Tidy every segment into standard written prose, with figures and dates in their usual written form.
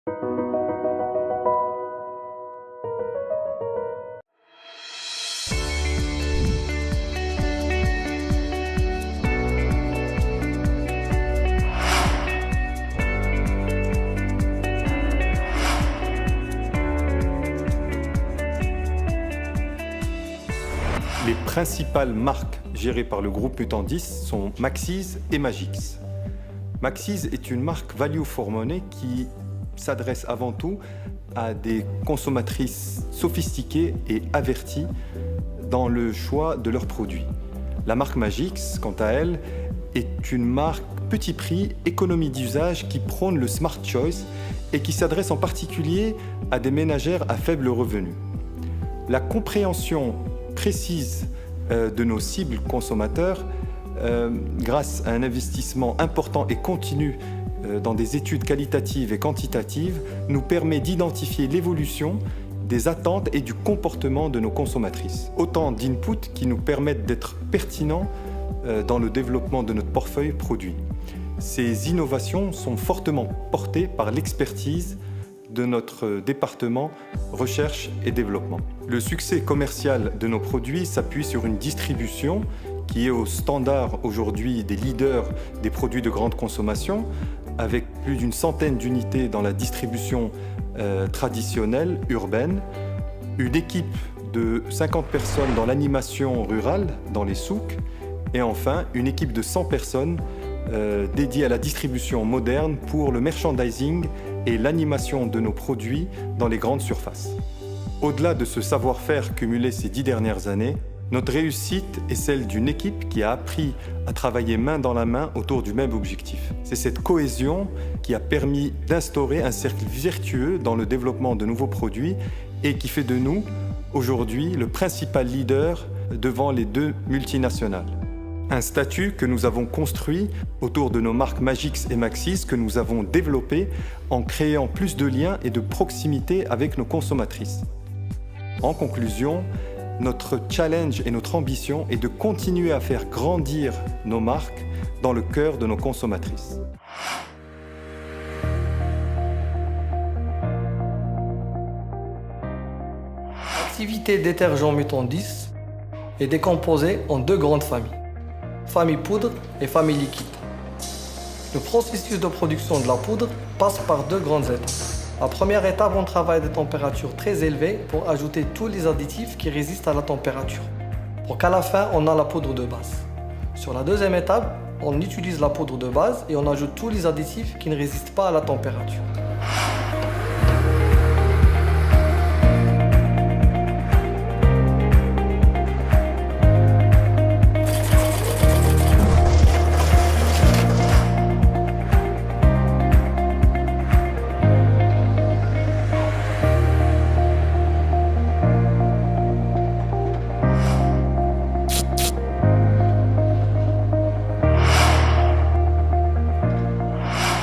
Les principales marques gérées par le groupe Mutant10 sont Maxise et Magix. Maxise est une marque value for money qui s'adresse avant tout à des consommatrices sophistiquées et averties dans le choix de leurs produits. La marque Magix, quant à elle, est une marque petit prix, économie d'usage qui prône le smart choice et qui s'adresse en particulier à des ménagères à faible revenu. La compréhension précise de nos cibles consommateurs grâce à un investissement important et continu dans des études qualitatives et quantitatives nous permet d'identifier l'évolution des attentes et du comportement de nos consommatrices. Autant d'inputs qui nous permettent d'être pertinents dans le développement de notre portefeuille produit. Ces innovations sont fortement portées par l'expertise de notre département recherche et développement. Le succès commercial de nos produits s'appuie sur une distribution qui est au standard aujourd'hui des leaders des produits de grande consommation, avec plus d'une centaine d'unités dans la distribution traditionnelle, urbaine, une équipe de 50 personnes dans l'animation rurale, dans les souks, et enfin une équipe de 100 personnes dédiée à la distribution moderne pour le merchandising et l'animation de nos produits dans les grandes surfaces. Au-delà de ce savoir-faire cumulé ces 10 dernières années, notre réussite est celle d'une équipe qui a appris à travailler main dans la main autour du même objectif. C'est cette cohésion qui a permis d'instaurer un cercle vertueux dans le développement de nouveaux produits et qui fait de nous, aujourd'hui, le principal leader devant les deux multinationales. Un statut que nous avons construit autour de nos marques Magix et Maxise que nous avons développé en créant plus de liens et de proximité avec nos consommatrices. En conclusion, notre challenge et notre ambition est de continuer à faire grandir nos marques dans le cœur de nos consommatrices. L'activité détergent Mutant10 est décomposée en deux grandes familles. Famille poudre et famille liquide. Le processus de production de la poudre passe par deux grandes étapes. La première étape, on travaille à des températures très élevées pour ajouter tous les additifs qui résistent à la température, pour qu'à la fin, on a la poudre de base. Sur la deuxième étape, on utilise la poudre de base et on ajoute tous les additifs qui ne résistent pas à la température.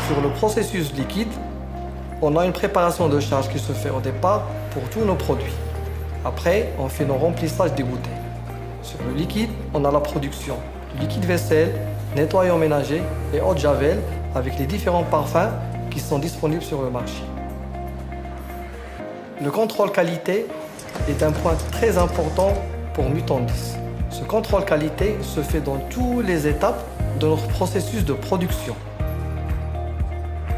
Sur le processus liquide, on a une préparation de charge qui se fait au départ pour tous nos produits. Après, on fait nos remplissages des bouteilles. Sur le liquide, on a la production du liquide vaisselle, nettoyant ménager et eau de javel avec les différents parfums qui sont disponibles sur le marché. Le contrôle qualité est un point très important pour Mutant10. Ce contrôle qualité se fait dans toutes les étapes de notre processus de production.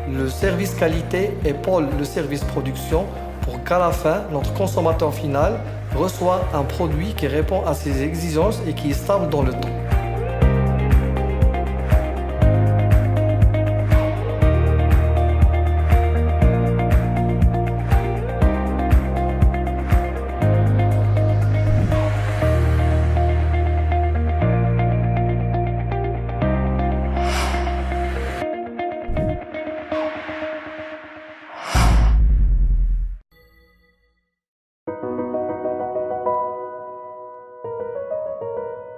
Le service qualité épaule le service production pour qu'à la fin, notre consommateur final reçoit un produit qui répond à ses exigences et qui est stable dans le temps.